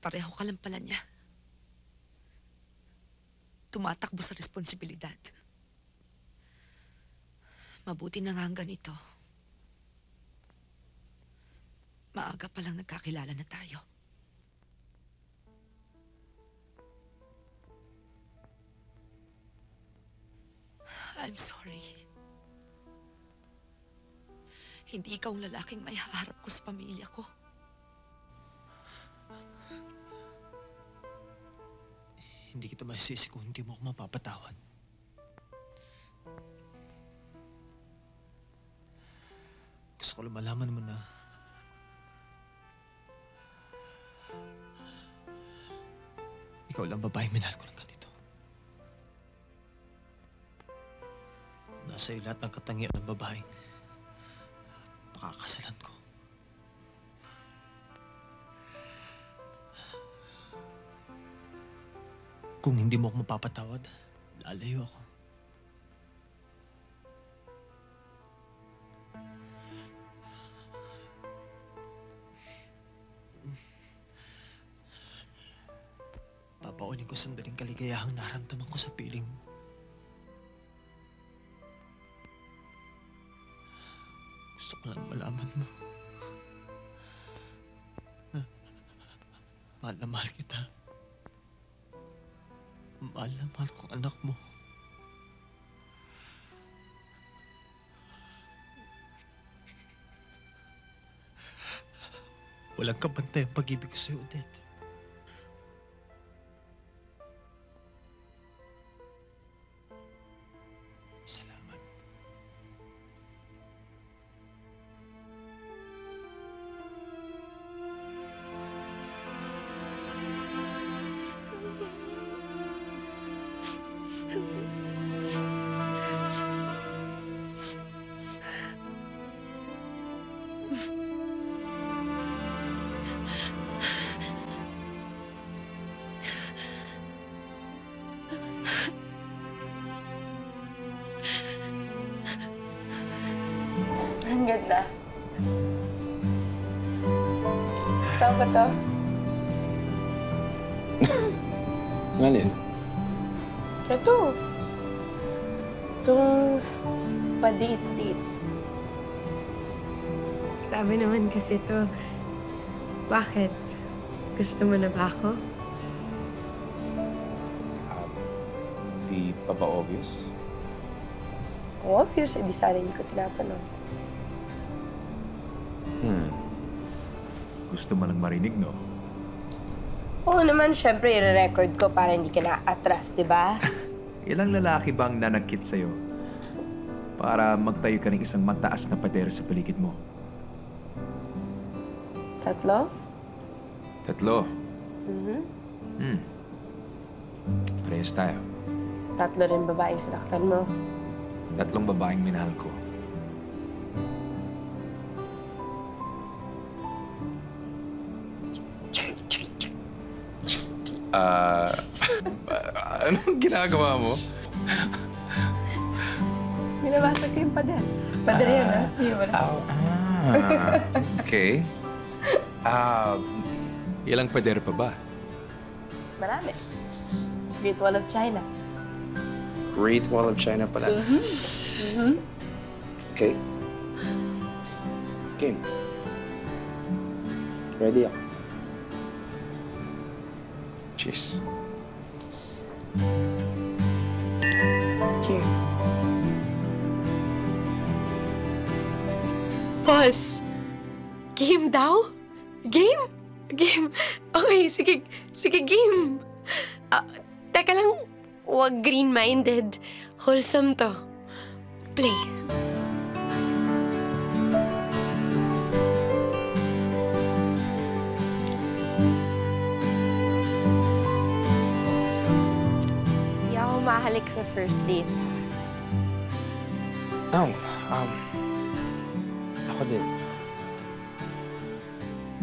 Pareho ka lang pala niya. Tumatakbo sa responsibilidad. Mabuti na nga ang ganito. Maaga pa lang nagkakilala na tayo. I'm sorry. Hindi ikaw ang lalaking may haharap ko sa pamilya ko. Hindi kita masisi kung hindi mo ako mapapatawad. Gusto ko lang malaman mo na ikaw lang babaeng minahal ko ng ganito. Nasa iyo lahat ng katangian ng babaeng pakakasalan ko. Kung hindi mo ako mapapatawad, lalayo ako. Papaunin ko sandaling kaligayahang naramdaman ko sa piling mo. Gusto ko lang malaman mo na mahal kita. Mahal na mahal kong anak mo. Walang kabantay ang pag-ibig ko sa'yo, Odette. Salamat. Ang ganda. Tao ba to? Alin? Ito. Itong padit-dit. Grabe naman kasi to. Bakit? Gusto mo na ba ako? Di pa ba obvious? Obvious, di sana hindi ko tinatanong. Gusto mo lang marinig, no? Oo naman, syempre, i-record ko para hindi ka na-atras, di ba? Ilang lalaki bang nanagkit sa'yo para magtayo ka ng isang mataas na pader sa paligid mo? 3? Tatlo. Mhm. Parehas tayo. 3 rin babaeng sinaktan mo. 3 babaeng minahal ko. Anong ginagawa mo? Binabasa ko yung pader. Pader yan, ha? Hindi mo na. Okay. Ilang pader pa ba? Marami. Great Wall of China. Great Wall of China pala. Okay. Game. Ready ako. Cheers. Cheers. Pause. Game daw? Game? Game. Okay, sige. Sige, game. Teka lang, huwag green-minded. Wholesome to. Play. Hindi ako mahalik sa first date. No, ako din.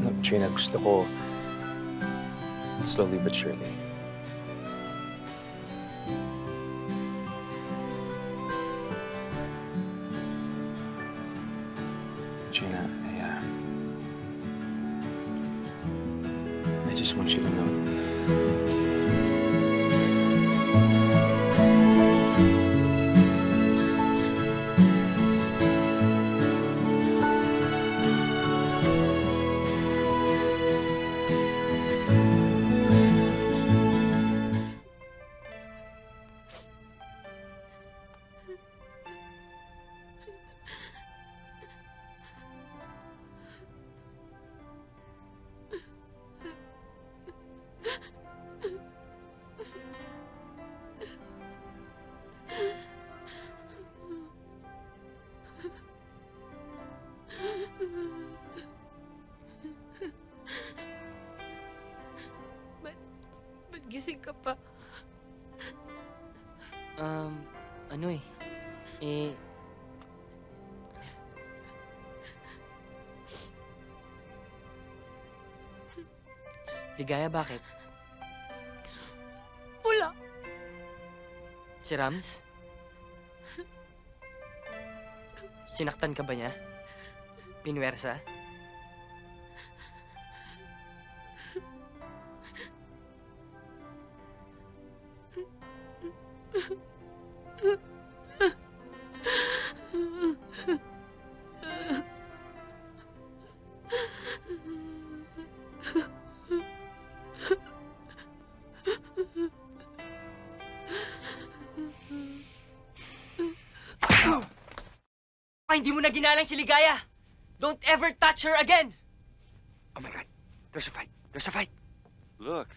Look, Trina, gusto ko slowly but surely. Trina, I just just want you to know. Ba't gising ka pa? Ano eh? Ligaya, bakit? Wala. Si Rams? Sinaktan ka ba niya? Pinwersa? Hindi mo na ginalang si Ligaya! Don't ever touch her again! Oh my God, there's a fight. There's a fight. Look,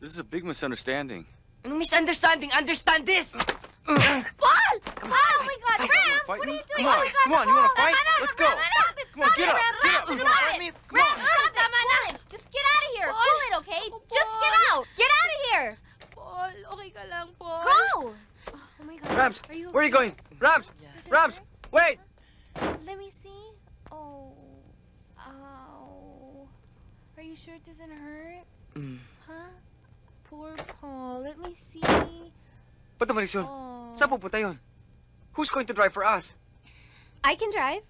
this is a big misunderstanding. Anong misunderstanding? Understand this! Paul! Oh my God, Ram! Fight What are me? you doing? Come on, come on, you wanna fight? Let's go. Come on, get up, get up. You wanna fight me? Come on. Ram, just get out of here. Cool it, okay? Just get out. Get out of here. Paul, okay ka lang, Paul? Go! Oh my God. Rams, Are you where are you going? Rams, Does it Rams, hurt? wait. Let me see. Oh. Ow. Are you sure it doesn't hurt? Huh? Poor Paul. Let me see. Ba't naman yun? Oh. Saan pupunta yun? Who's going to drive for us? I can drive.